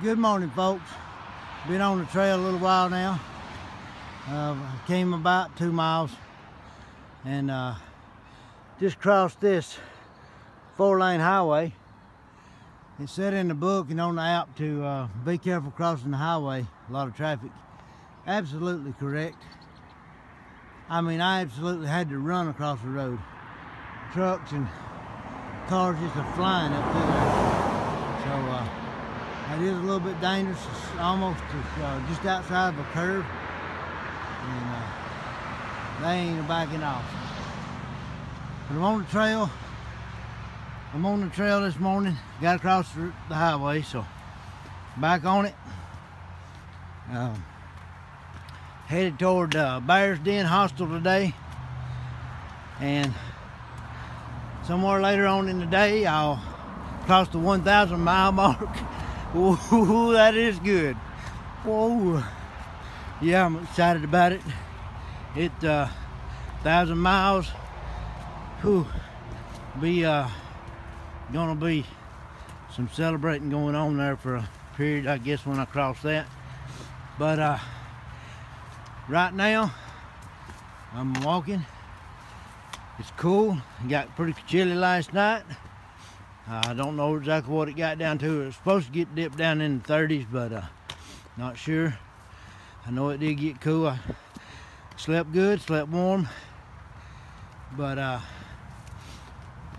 Good morning, folks. Been on the trail a little while now. I came about 2 miles and just crossed this 4-lane highway. It said in the book and on the app to be careful crossing the highway, a lot of traffic. Absolutely correct. I mean, I absolutely had to run across the road. Trucks and cars just are flying up through there. So it is a little bit dangerous. It's almost just outside of a curve, and they ain't backing off. But I'm on the trail. I'm on the trail this morning. Got to cross the highway, so back on it. Headed toward Bear's Den Hostel today, and somewhere later on in the day I'll cross the 1,000 mile mark. Ooh, that is good. Whoa. Yeah, I'm excited about it. It 1,000 miles. Whew. Gonna be some celebrating going on there for a period, I guess, when I cross that. But right now I'm walking. It's cool. It got pretty chilly last night. I don't know exactly what it got down to. It was supposed to get dipped down in the 30s, but not sure. I know it did get cool. I slept good, slept warm, but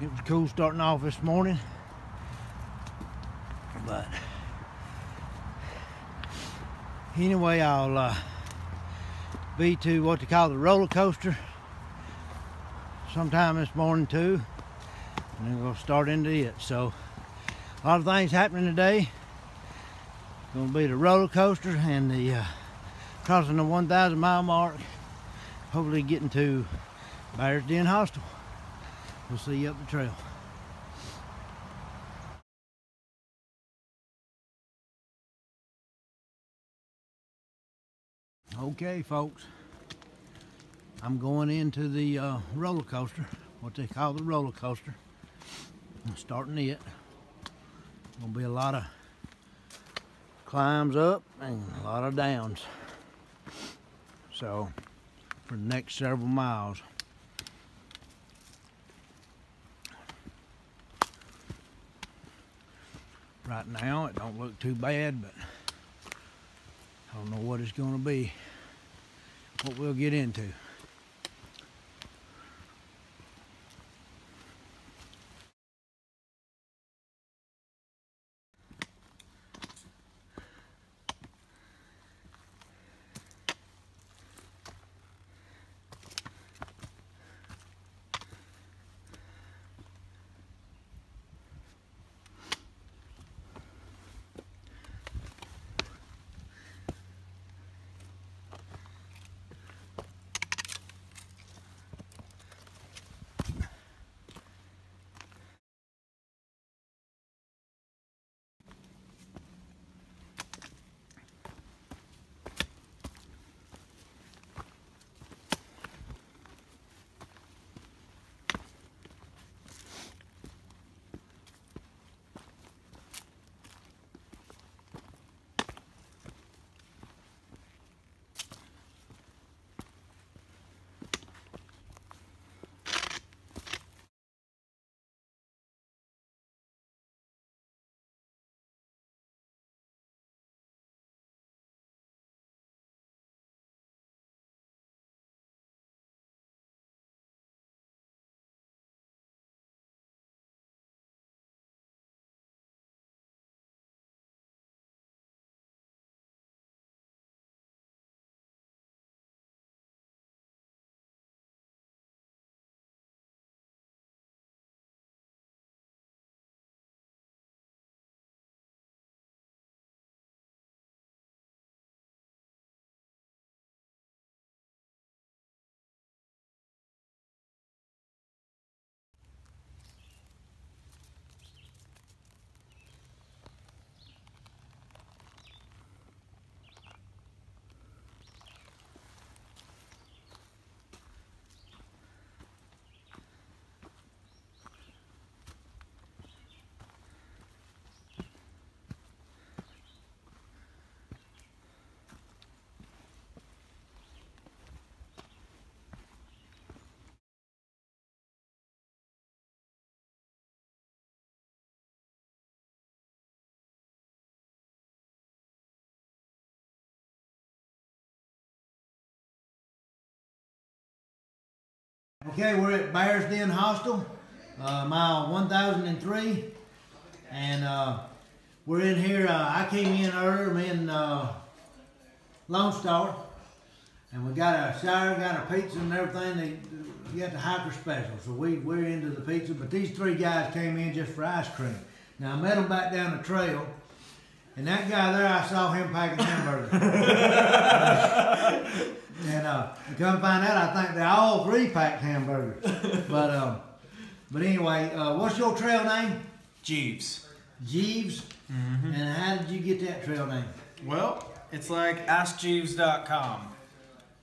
it was cool starting off this morning. But anyway, I'll be to what they call the roller coaster sometime this morning too, and then we'll start into it. So a lot of things happening today. Gonna be the roller coaster and the crossing the 1,000 mile mark, hopefully getting to Bear's Den Hostel. We'll see you up the trail. Okay, folks, I'm going into the roller coaster, what they call the roller coaster. I'm starting it. Gonna be a lot of climbs up and a lot of downs. So for the next several miles. Right now it don't look too bad, but I don't know what it's gonna be, what we'll get into. Okay, we're at Bear's Den Hostel, mile 1003, and we're in here. I came in earlier, me and Lone Star, and we got a shower, got a pizza and everything. We got the hiker special, so we're into the pizza, but these three guys came in just for ice cream. Now, I met them back down the trail, and that guy there, I saw him packing hamburgers. And to come find out, I think they all three packed hamburgers. But anyway, what's your trail name? Jeeves. Jeeves? Mm-hmm. And how did you get that trail name? Well, it's like AskJeeves.com.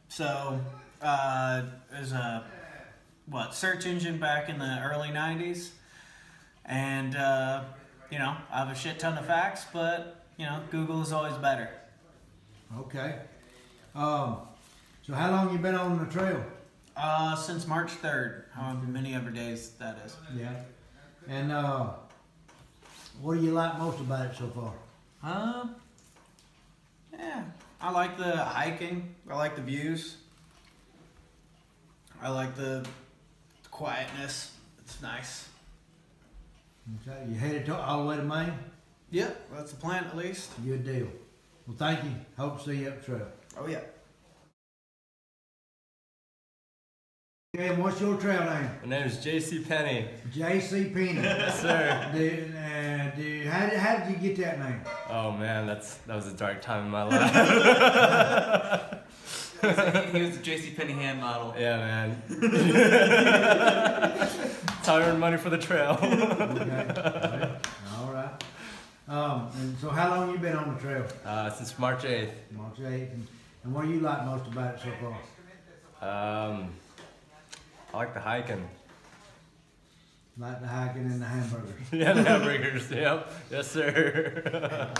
So, there's a search engine back in the early 90s. And, you know, I have a shit ton of facts, but, you know, Google is always better. Okay. So how long you been on the trail? Since March 3rd, however many other days that is. Yeah. And what do you like most about it so far? Yeah, I like the hiking. I like the views. I like the quietness. It's nice. Okay. You headed all the way to Maine? Yep, that's the plan at least. Good deal. Well, thank you. Hope to see you up the trail. Oh, yeah. Okay, and what's your trail name? My name is J.C. Penny. J.C. Penny. Yes, sir. How did you get that name? Oh man, that was a dark time in my life. He was a J.C. Penny hand model. Yeah, man. That's how I earned money for the trail. Okay. All right. And so how long you been on the trail? Since March 8th. March 8th. And what do you like most about it so far? I like the hiking. Like the hiking and the hamburgers. Yeah, the hamburgers. Yep. Yes, sir.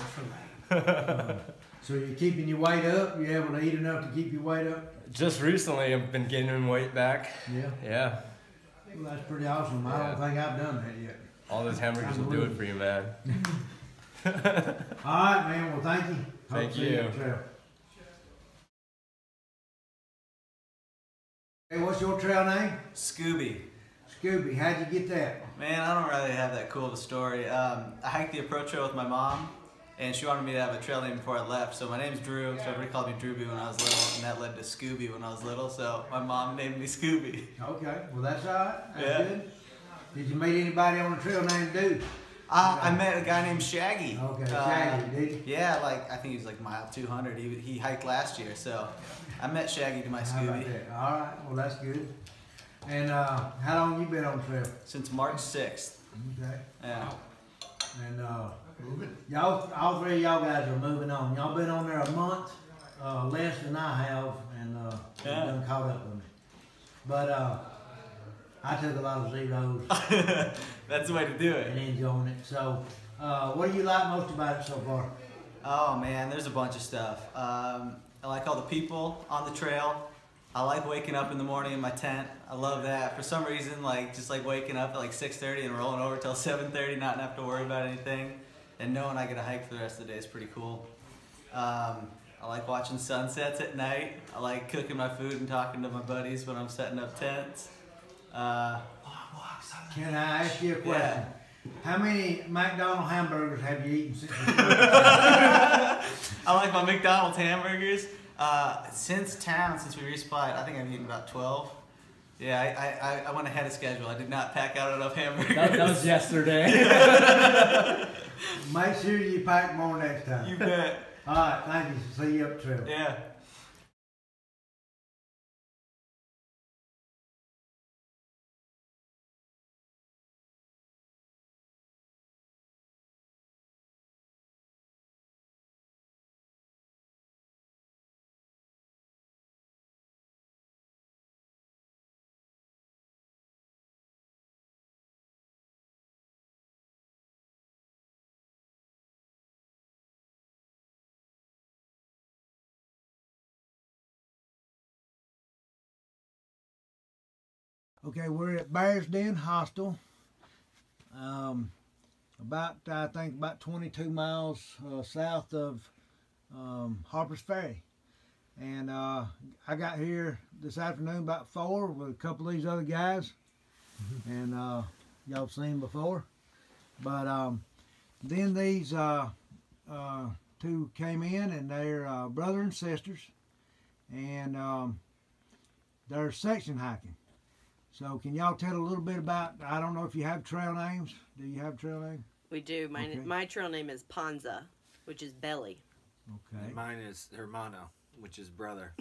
So you're keeping your weight up? You're able to eat enough to keep your weight up? Just recently, I've been gaining weight back. Yeah. Yeah. Well, that's pretty awesome. I don't think I've done that yet. All those hamburgers will do it for you, man. All right, man. Well, thank you. Thank you. Hey, what's your trail name? Scooby. Scooby. How'd you get that? Man, I don't really have that cool of a story. I hiked the approach trail with my mom, and she wanted me to have a trail name before I left. So my name's Drew, so everybody called me Drewby when I was little, and that led to Scooby when I was little, so my mom named me Scooby. Okay. Well, that's all right. That's Yeah. good. Did you meet anybody on the trail named Dude? I met a guy named Shaggy. Okay, Shaggy, did you? Yeah, like I think he was like mile 200. He hiked last year, so I met Shaggy to my How about Scooby. that? All right. Well, that's good. And how long you been on the trail? Since March 6th. Okay. Yeah. And y'all, all three of y'all guys are moving on. Y'all been on there a month, less than I have, and Yeah. done caught up with me. But I took a lot of zeros That's the way to do and it. enjoying it. So, what do you like most about it so far? Oh man, there's a bunch of stuff. I like all the people on the trail. I like waking up in the morning in my tent. I love that. For some reason, just waking up at like 6:30 and rolling over till 7:30, not have to worry about anything, and knowing I get to hike for the rest of the day is pretty cool. I like watching sunsets at night. I like cooking my food and talking to my buddies when I'm setting up tents. Can I ask you a question? Yeah. How many McDonald's hamburgers have you eaten since you I like my McDonald's hamburgers. Since we resupplied, I think I've eaten about 12. Yeah, I went ahead of schedule. I did not pack out enough hamburgers. That was yesterday. Make sure you pack more next time. You bet. All right, thank you. See you up the trail. Yeah. Okay, we're at Bear's Den Hostel. I think about 22 miles south of Harper's Ferry. and I got here this afternoon about 4 with a couple of these other guys, and y'all seen before. But then these 2 came in, and they're brother and sisters, and they're section hiking. So can y'all tell a little bit about, I don't know if you have trail names. Do you have trail names? We do. Okay. My trail name is Panza, which is belly. Okay. And mine is Hermano, which is brother.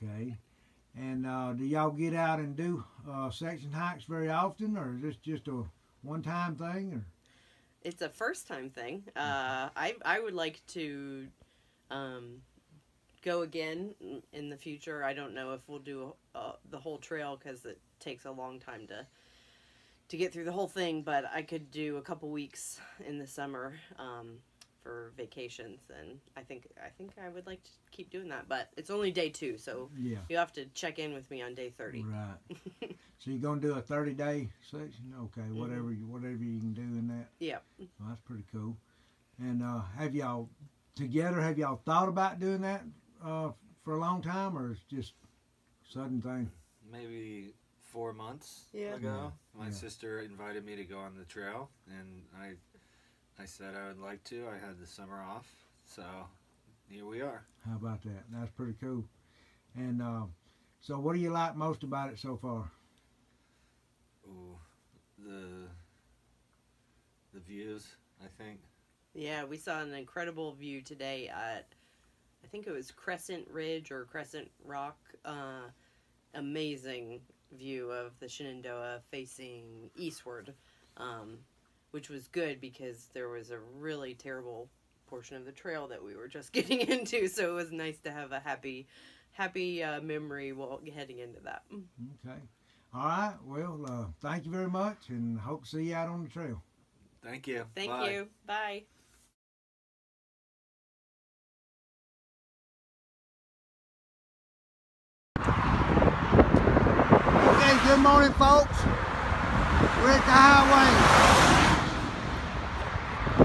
Okay. And do y'all get out and do section hikes very often, or is this just a one-time thing? Or? It's a first-time thing. I would like to go again in the future. I don't know if we'll do the whole trail because it takes a long time to get through the whole thing, but I could do a couple weeks in the summer for vacations, and I think I would like to keep doing that. But it's only day 2, so Yeah. you have to check in with me on day 30. Right. So you're gonna do a 30-day section? Okay. Whatever you can do in that. Yep. Well, that's pretty cool. And have y'all thought about doing that for a long time, or it's just a sudden thing? Maybe 4 months Yeah. ago, my Yeah. sister invited me to go on the trail, and I said I would like to. I had the summer off, so here we are. How about that? That's pretty cool. And so what do you like most about it so far? Ooh, the views, I think. Yeah, we saw an incredible view today at, I think it was Crescent Ridge or Crescent Rock. Amazing view of the Shenandoah facing eastward, which was good because there was a really terrible portion of the trail that we were just getting into, so it was nice to have a happy memory while heading into that. Okay. All right. Well, thank you very much, and hope to see you out on the trail. Thank you. Thank Bye. you. Bye. Okay, good morning, folks. We're at the highway.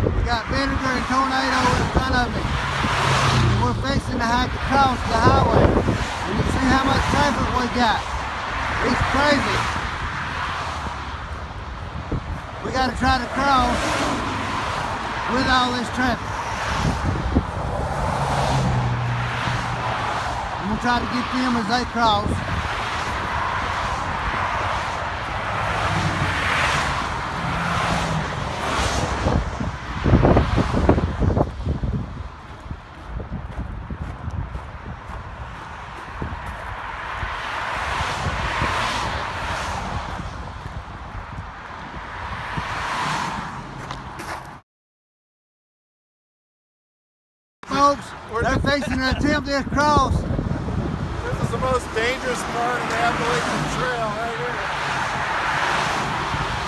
We got Vinegar and Tornado in front of me. And we're fixing to hike across the highway. And you see how much traffic we got. It's crazy. We got to try to cross with all this traffic. I'm going to try to get them as they cross. Folks, they're fixing to attempt this cross. This is the most dangerous part of the Appalachian Trail right here.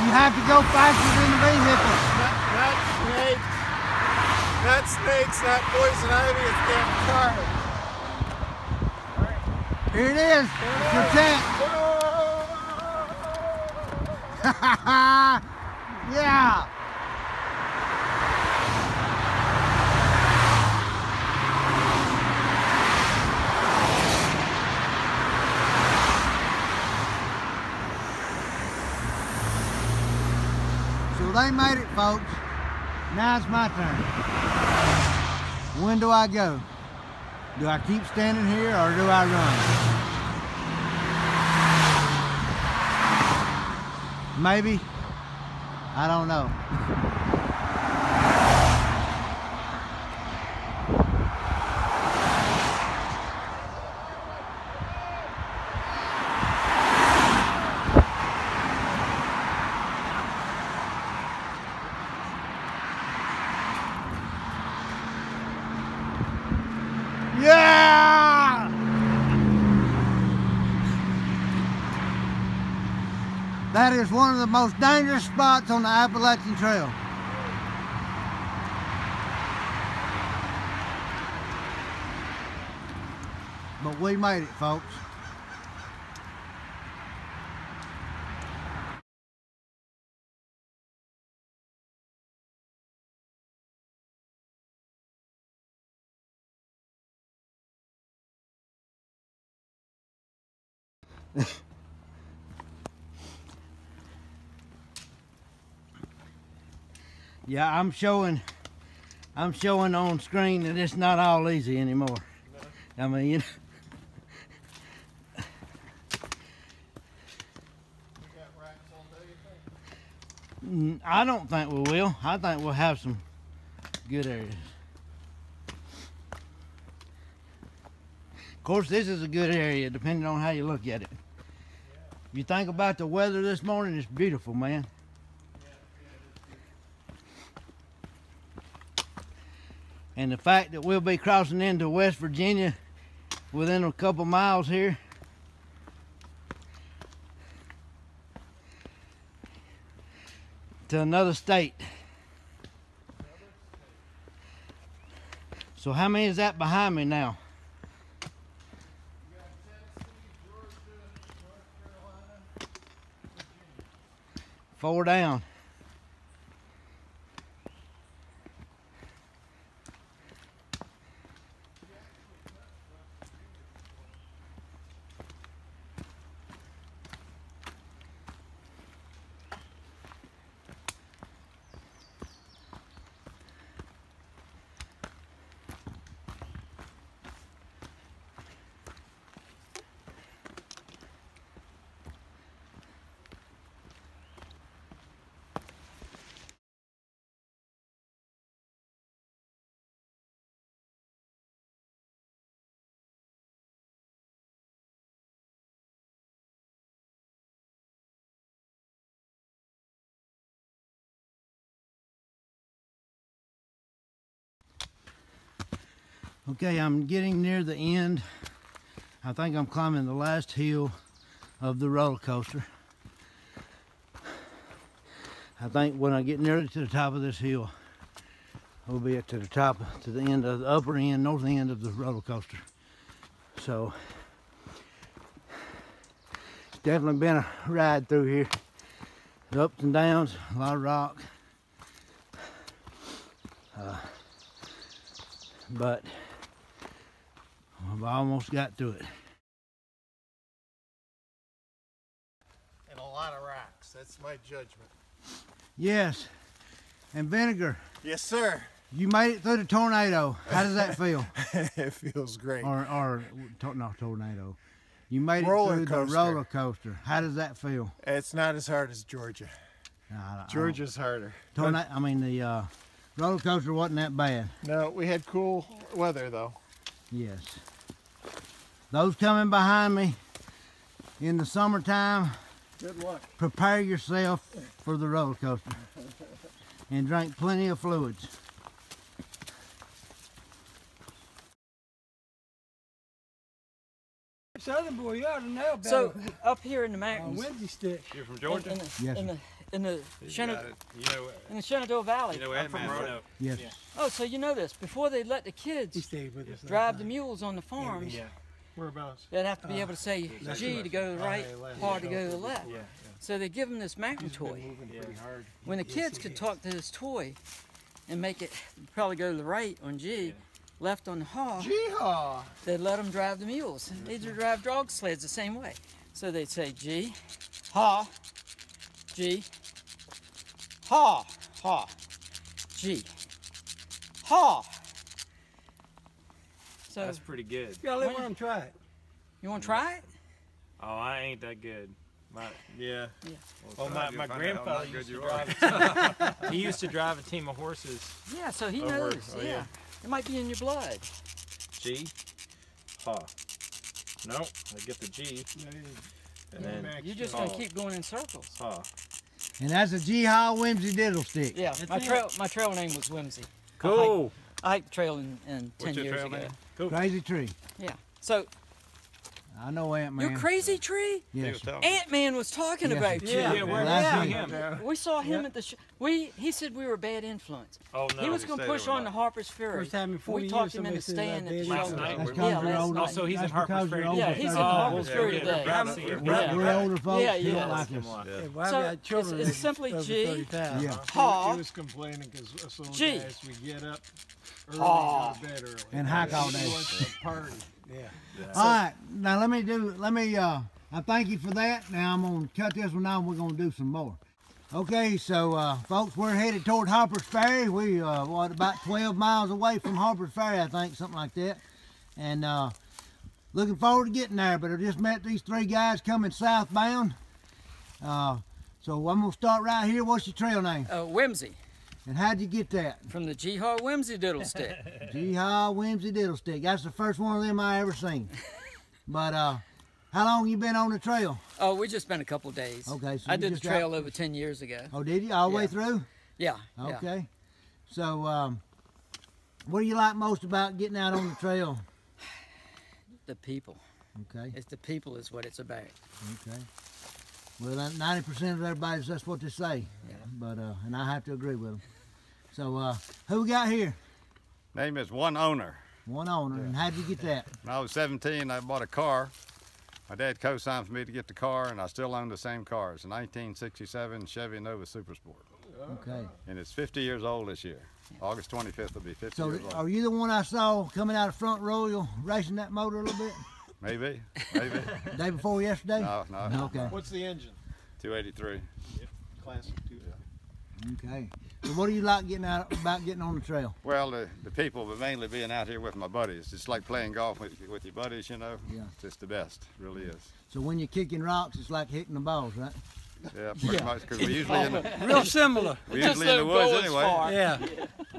You have to go faster than the vehicle. Not snakes, not poison ivy, it's damn cars. Here it is. It's your tent. Yeah. So they made it, folks. Now it's my turn. When do I go? Do I keep standing here or do I run? Maybe. I don't know. Yeah! That is one of the most dangerous spots on the Appalachian Trail. But we made it, folks. Yeah, I'm showing on screen that it's not all easy anymore. No. I mean, you know. I don't think we will. I think we'll have some good areas. Of course, this is a good area depending on how you look at it. If you think about the weather this morning, it's beautiful, man. And the fact that we'll be crossing into West Virginia within a couple miles here. To another state. So how many is that behind me now? 4 down. Okay, I'm getting near the end. I think I'm climbing the last hill of the roller coaster. I think when I get nearly to the top of this hill, we'll be to the top, to the end of the upper end, north end of the roller coaster. So, it's definitely been a ride through here. The ups and downs, a lot of rock. But I've almost got to it. And a lot of rocks. That's my judgment. Yes. And Vinegar, Yes, sir. you made it through the tornado. How does that feel? It feels great. Not tornado. You made it Roller through the coaster. roller coaster. How does that feel? It's not as hard as Georgia. Georgia's harder. I mean, the roller coaster wasn't that bad. No, we had cool weather though. Yes. Those coming behind me in the summertime, Good luck. prepare yourself for the roller coaster and drink plenty of fluids. Southern boy, you ought to know about So up here in the mountains, Wednesday stick. You're from Georgia? Yes, in the in the Shenandoah Valley. I'm from Roanoke. Yes. Oh, so you know this? Before they let the He kids stayed with us. drive the mules on the farms, Yeah. Whereabouts? they'd have to be able to say G to go to the right, R to go to the left. Yeah. So they give them this mountain toy. Pretty hard. When the kids could talk to this toy and make it probably go to the right on G, left on the haw, Yeehaw! they'd let them drive the mules. They'd drive dog sleds the same way. So they'd say G, haw, G, haw, haw, G, haw. So That's pretty good. You gotta let them try it. you want to try it? Oh, I ain't that good. Yeah. Well, my grandfather used to drive. He used to drive a team of horses. Yeah, so he Over. knows. Oh, yeah. yeah. It might be in your blood. G, ha. No, I get the G, and then You're just ha, gonna keep going in circles. ha. And that's a G-Haw Whimsy Diddle Stick. Yeah, my trail name was Whimsy. Cool. I hiked the trail in 10 What's your years trail ago. name? Cool. Crazy Tree. Yeah. So I know Ant-Man. your Crazy Tree? Yes. Ant-Man was talking Yes. about you. Yeah, Well, where's that's him? We saw him at the he said we were a bad influence. Oh no, He was going to push on to Harper's Ferry. First time in 40 We years talked him into somebody said staying that at the bad Last shelter. night, That's we- because Yeah, you're last older. night. Oh, so he's in That's Harper's because Ferry. you're older Yeah, he's in folks. Harper's Ferry yeah, today. yeah. We're older folks. Yeah, You yeah. don't like us. Yeah, well, So, I've got children it's that simply over G. 30,000. Yeah. Haw. He was complaining because us old G. guys, we get up early, Haw. go to bed early. And hike all day. He wants to party. Yeah. All right, now let me. I thank you for that. Now I'm gonna cut this one out and we're gonna do some more. Okay, so folks, we're headed toward Harper's Ferry. We what, about 12 miles away from Harper's Ferry, I think, something like that. And looking forward to getting there, but I just met these 3 guys coming southbound. So I'm gonna start right here. What's your trail name? Whimsy. And how'd you get that? From the G-Haw Whimsy Diddle Stick. G-Haw Whimsy Diddle Stick. That's the first one of them I ever seen. But how long you been on the trail? Oh, we just been a couple of days. Okay, so I did the trail over 10 years ago. Oh, did you? All the way through? Yeah. Okay. Yeah. So what do you like most about getting out on the trail? The people. Okay. It's the people is what it's about. Okay. Well, 90% of everybody, that's what they say. Yeah. But and I have to agree with them. So who we got here? Name is One Owner. One Owner. And how'd you get that? When I was 17, I bought a car. My dad co-signed for me to get the car, and I still own the same car. It's a 1967 Chevy Nova Super Sport. Okay. And it's 50 years old this year. August 25th will be 50 years old. So are you the one I saw coming out of front row, you racing that motor a little bit? Maybe. Day before yesterday? No. Okay. What's the engine? 283. Yep. Classic 2. Okay. So what do you like about getting on the trail? Well, the people, but mainly being out here with my buddies. It's like playing golf with your buddies, you know. Yeah. It's just the best. It really is. So when you're kicking rocks, it's like hitting the balls, right? Yeah, pretty much, because we're usually in the... Real similar. We're usually in the woods anyway. Yeah.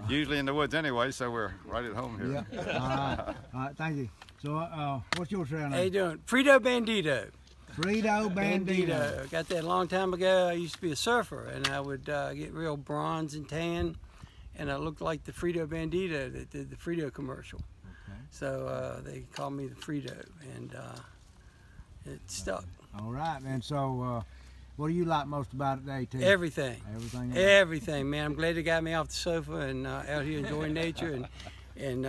Usually in the woods anyway, so we're right at home here. Yeah. All right, thank you. So what's your trail name? How you doing? Frito Bandito. Frito Bandito. I got that a long time ago. I used to be a surfer, and I would get real bronze and tan, and I looked like the Frito Bandito that did the Frito commercial. Okay. So they called me the Frito, and it stuck. All right, man. So what do you like most about it today, too? Everything. Everything? Everything, man. I'm glad they got me off the sofa and out here enjoying nature, and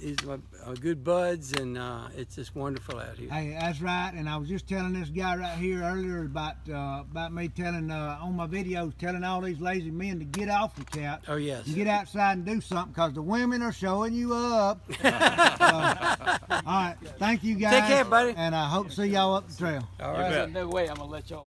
these are my good buds, and it's just wonderful out here. Hey, that's right. And I was just telling this guy right here earlier about me telling on my videos, telling all these lazy men to get off the couch. Oh yes. And get outside and do something, because the women are showing you up. All right, thank you guys. Take care, buddy. And I hope to see y'all up the trail. All right. There's no way I'm gonna let y'all.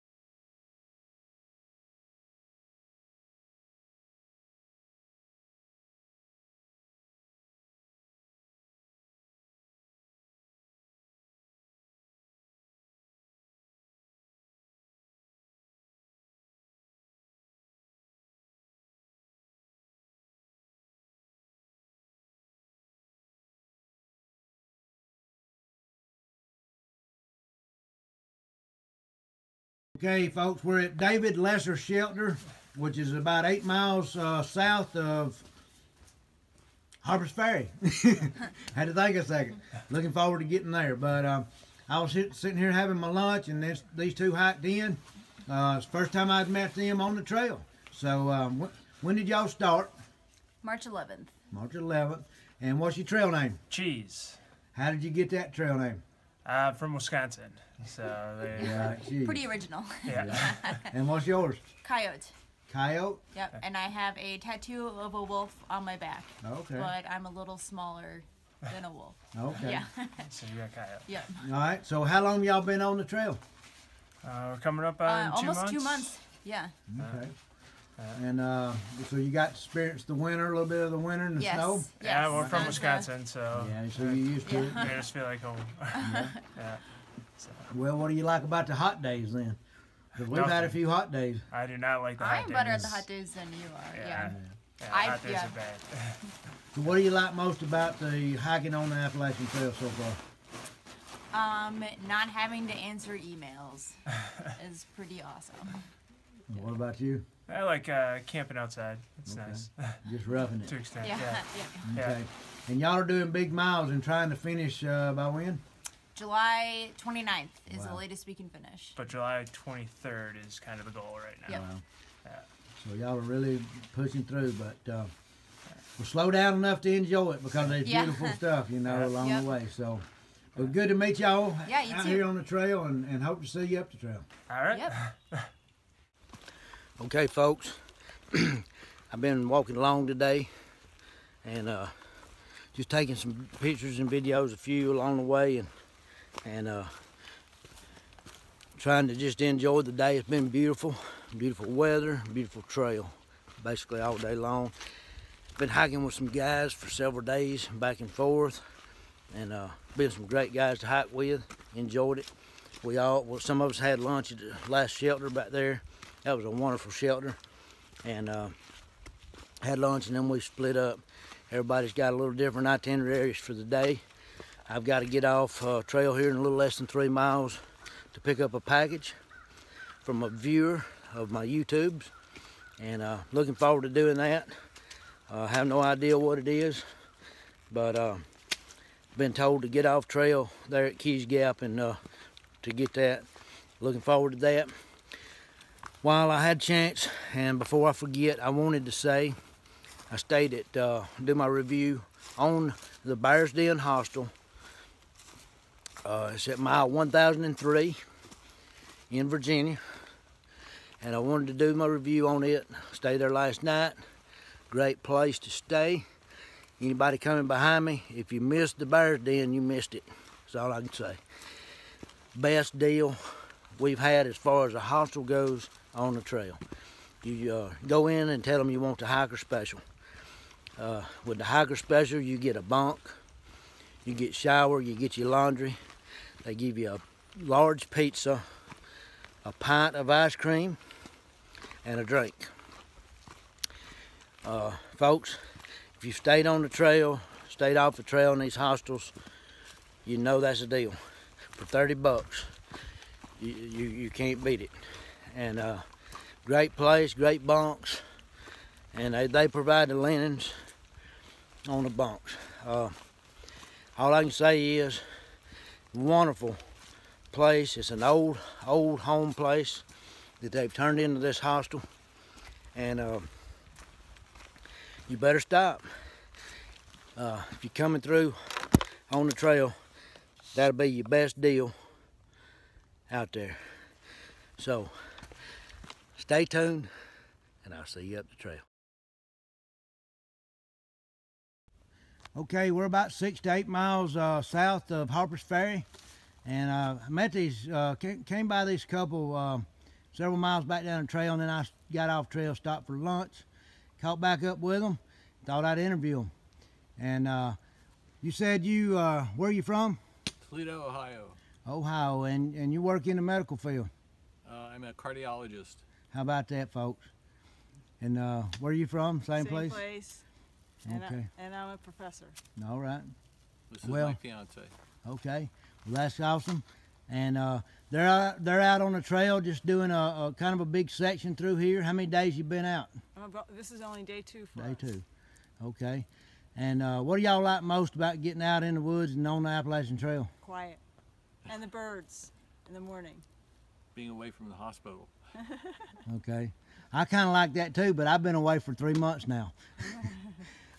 Okay, folks, we're at David Lesser Shelter, which is about 8 miles south of Harper's Ferry. Had to think a second. Looking forward to getting there. But I was sitting here having my lunch, and these two hiked in. It's the first time I'd met them on the trail. So when did y'all start? March 11th. March 11th. And what's your trail name? Cheese. How did you get that trail name? From Wisconsin. So Pretty original. Yeah. And what's yours? Coyote. Coyote? Yep. And I have a tattoo of a wolf on my back. Okay. But I'm a little smaller than a wolf. Okay. Yeah. So you got coyote. Yep. All right. So how long y'all been on the trail? We're coming up on 2 months. Almost 2 months. Yeah. Okay. And so you got to experience the winter, a little bit of the winter and the snow? Yes. Yeah, we're from Wisconsin, so... Yeah, so you're used to it? I just feel like home. Yeah. Yeah. So. Well, what do you like about the hot days then? Because we've had a few hot days. I do not like the hot days. I'm better at the hot days than you are. Yeah. Hot days are bad. So what do you like most about the hiking on the Appalachian Trail so far? Not having to answer emails is pretty awesome. What about you? I like camping outside. It's nice. Just roughing it. To extent, Yeah. Okay. And y'all are doing big miles and trying to finish by when? July 29th is the latest we can finish. But July 23rd is kind of the goal right now. Yep. Wow. Yeah. So y'all are really pushing through, but we'll slow down enough to enjoy it, because there's beautiful stuff, you know, along the way. So, well, good to meet y'all out here on the trail, and hope to see you up the trail. All right. Yep. Okay, folks, I've been walking along today, and just taking some pictures and videos of you along the way, and trying to just enjoy the day. It's been beautiful, beautiful weather, beautiful trail, basically all day long. Been hiking with some guys for several days, back and forth, and been some great guys to hike with. Enjoyed it. Some of us had lunch at the last shelter back there. That was a wonderful shelter, and had lunch, and then we split up. Everybody's got a little different itineraries for the day. I've got to get off trail here in a little less than 3 miles to pick up a package from a viewer of my YouTubes, and looking forward to doing that. I have no idea what it is, but been told to get off trail there at Keys Gap and to get that. Looking forward to that. While I had a chance, and before I forget, I wanted to say I stayed at do my review on the Bears Den Hostel. It's at mile 1003 in Virginia, and I wanted to do my review on it. Stayed there last night. Great place to stay. Anybody coming behind me, if you missed the Bears Den, you missed it. That's all I can say. Best deal we've had as far as a hostel goes on the trail. You go in and tell them you want the hiker special. With the hiker special, you get a bunk, you get shower, you get your laundry. They give you a large pizza, a pint of ice cream, and a drink. Folks, if you stayed on the trail, stayed off the trail in these hostels, you know that's a deal. For 30 bucks, you can't beat it. And great place, great bunks, and they provide the linens on the bunks. All I can say is, wonderful place. It's an old home place that they've turned into this hostel, and you better stop. If you're coming through on the trail, that'll be your best deal out there. So stay tuned, and I'll see you up the trail. Okay, we're about 6 to 8 miles south of Harper's Ferry, and I met these, came by these couple several miles back down the trail, and then I got off trail, stopped for lunch, caught back up with them, thought I'd interview them. And you said you, where are you from? Toledo, Ohio. Ohio, and you work in the medical field? I'm a cardiologist. How about that, folks? And where are you from? Same place? Same place. Okay. And I'm a professor. All right. This is my fiance. Okay. Well, that's awesome. And they're out on the trail just doing a kind of a big section through here. How many days you been out? This is only day 2 for us. Day 2. Okay. And what do y'all like most about getting out in the woods and on the Appalachian Trail? Quiet. And the birds in the morning. Being away from the hospital. Okay. I kind of like that too, but I've been away for 3 months now.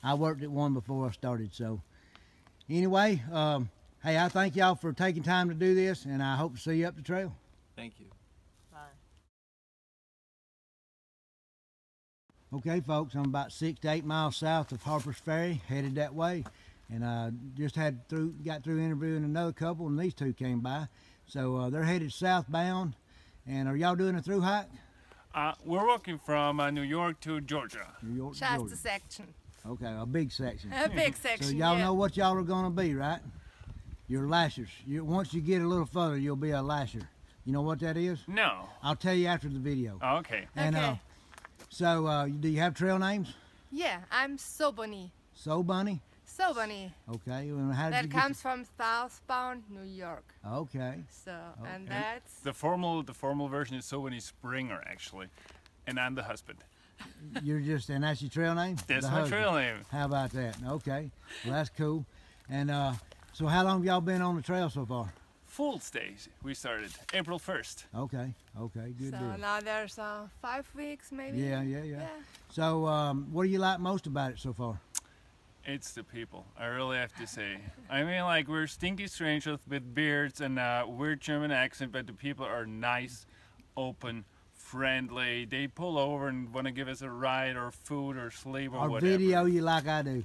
I worked at one before I started, so. Anyway, hey, I thank y'all for taking time to do this, and I hope to see you up the trail. Thank you. Bye. Okay, folks, I'm about 6 to 8 miles south of Harper's Ferry, headed that way. And I just got through interviewing another couple, and these two came by. So they're headed southbound. And are y'all doing a through hike? We're walking from New York to Georgia. New York to Just Georgia. a section. Okay, a big section. A big section, So y'all yeah. know what y'all are going to be, right? You're lashers. Once you get a little further, you'll be a lasher. You know what that is? No. I'll tell you after the video. Oh, okay. And Okay. so do you have trail names? Yeah, I'm So Bunny. So Bunny? So Bunny. Okay. Well, how did That you get comes from southbound New York. Okay. So, and And that's the formal version is So Bunny Springer, actually, and I'm the husband. You're just, and that's your trail name? That's The my husband. trail name. How about that? Okay. Well, that's cool. And so how long have y'all been on the trail so far? Full stage. We started April 1st. Okay. Okay. Good so deal. now there's 5 weeks maybe. Yeah. So what do you like most about it so far? It's the people, I really have to say. I mean, like, we're stinky strangers with beards and weird German accent, but the people are nice, open, friendly. They pull over and want to give us a ride or food or sleep or Or whatever. video you like I do.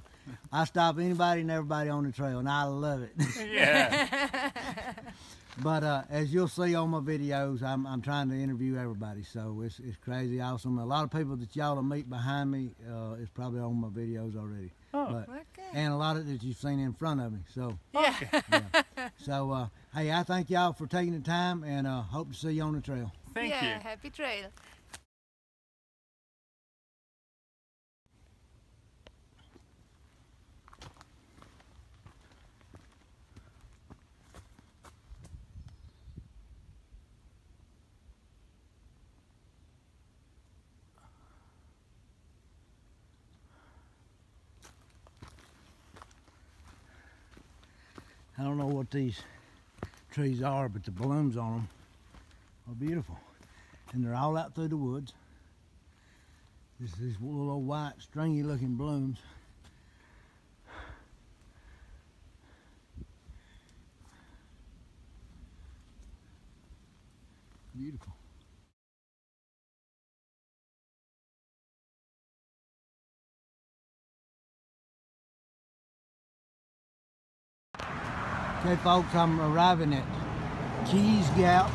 I stop anybody and everybody on the trail, and I love it. Yeah. But as you'll see on my videos, I'm trying to interview everybody, so it's crazy awesome. A lot of people that y'all will meet behind me is probably on my videos already. Oh, but, okay. And a lot of that you've seen in front of me. So yeah. Yeah. So hey, I thank y'all for taking the time, and hope to see you on the trail. Thank you. Yeah, happy trail. I don't know what these trees are, but the blooms on them are beautiful. And they're all out through the woods. These little white, stringy looking blooms. Beautiful. Okay folks, I'm arriving at Keys Gap,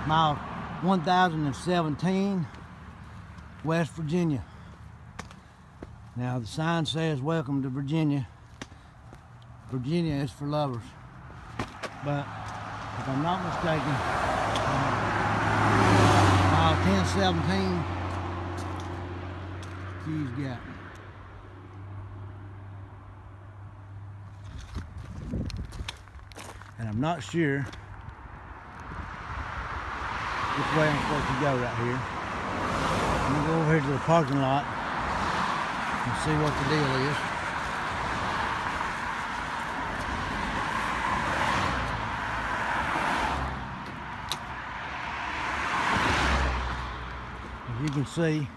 mile 1017, West Virginia. Now the sign says welcome to Virginia. Virginia is for lovers. But if I'm not mistaken, mile 1017, Keys Gap. And I'm not sure which way I'm supposed to go right here. I'm gonna go over here to the parking lot and see what the deal is. As you can see,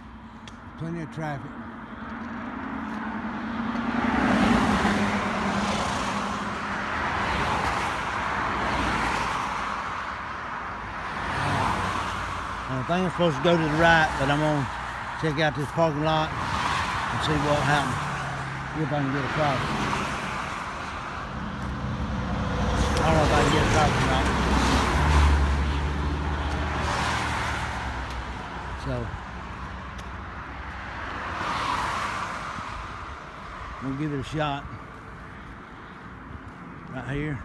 plenty of traffic. I think I'm supposed to go to the right, but I'm going to check out this parking lot and see what happens. See if I can get across. I don't know if I can get across or not. So, I'm going to give it a shot. Right here.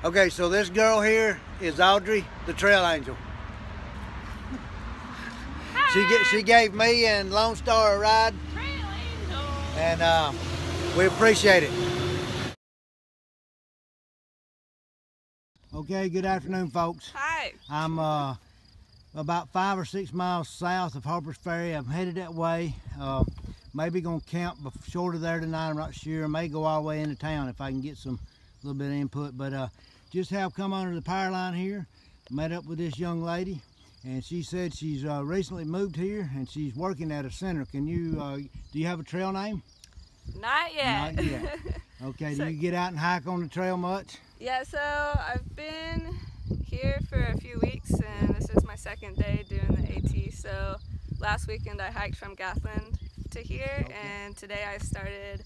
Okay, so this girl here is Audrey, the trail angel. She gave me and Lone Star a ride, and we appreciate it. Okay, good afternoon, folks. Hi. I'm about 5 or 6 miles south of Harper's Ferry. I'm headed that way. Maybe gonna camp short of there tonight. I'm not sure. I may go all the way into town if I can get some little bit of input, but just have come under the power line here, met up with this young lady, and she said she's recently moved here and she's working at a center. Can you, do you have a trail name? Not yet. Not yet. Okay, do you get out and hike on the trail much? Yeah, so I've been here for a few weeks and this is my second day doing the AT. So last weekend I hiked from Gathland to here, and today I started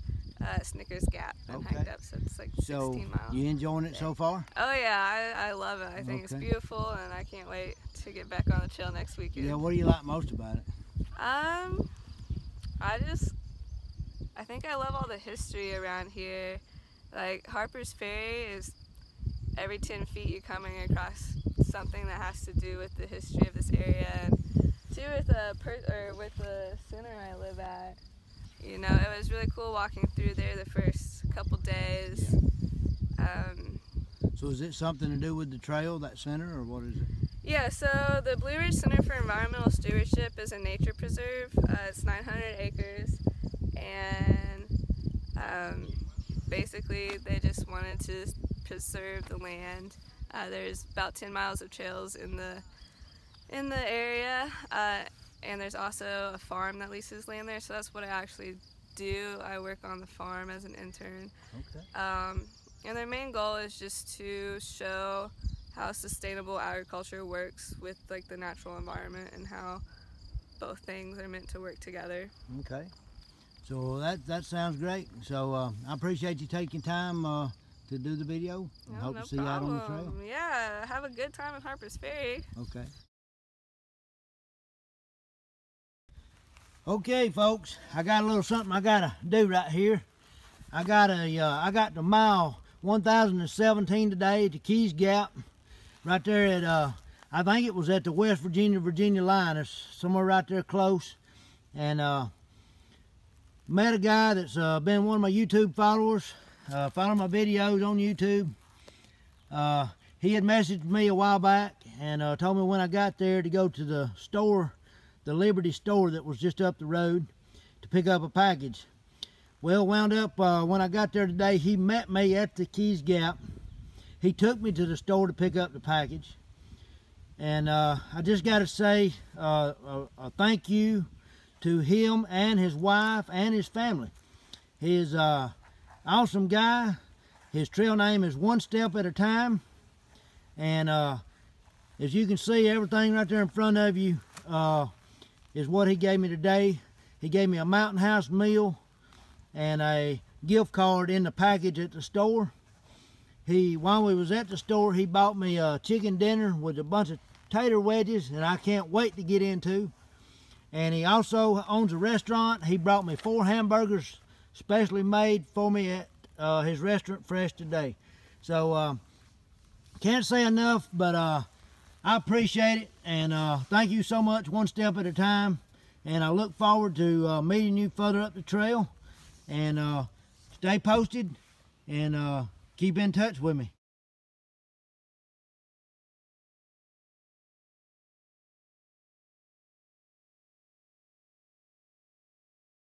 Snickers Gap and hiked up, so it's like 16 miles. You enjoying it so far? Oh yeah, I love it. I think it's beautiful and I can't wait to get back on the trail next weekend. Yeah, what do you like most about it? I think I love all the history around here. Like Harper's Ferry is every 10 feet you're coming across something that has to do with the history of this area, and too with the center I live at. You know, it was really cool walking through there the first couple days. So is it something to do with the trail, that center, or what is it? Yeah, so the Blue Ridge Center for Environmental Stewardship is a nature preserve. It's 900 acres, and basically they just wanted to preserve the land. There's about 10 miles of trails in the area, and there's also a farm that leases land there, so that's what I actually do. I work on the farm as an intern. Okay. And their main goal is just to show how sustainable agriculture works with like the natural environment and how both things are meant to work together. Okay. So that sounds great. So I appreciate you taking time to do the video. And hope No to see you out on the trail. problem. Yeah, have a good time at Harper's Ferry. Okay. Okay, folks, I got a little something I gotta do right here. I got the mile 1017 today at the Keys Gap, right there at I think it was at the West Virginia line. It's somewhere right there close, and met a guy that's been one of my YouTube followers, following my videos on YouTube. He had messaged me a while back and told me when I got there to go to the store, the Liberty store that was just up the road, to pick up a package. Well, wound up when I got there today, he met me at the Keys Gap. He took me to the store to pick up the package, and I just got to say a thank you to him and his wife and his family. He's an awesome guy. His trail name is One Step at a Time, and as you can see, everything right there in front of you is what he gave me today. He gave me a Mountain House meal and a gift card in the package at the store. While we was at the store, he bought me a chicken dinner with a bunch of tater wedges, and I can't wait to get into. And he also owns a restaurant. He brought me 4 hamburgers specially made for me at his restaurant fresh today. So can't say enough, but I appreciate it, and thank you so much, One Step at a Time. And I look forward to meeting you further up the trail. And stay posted and keep in touch with me.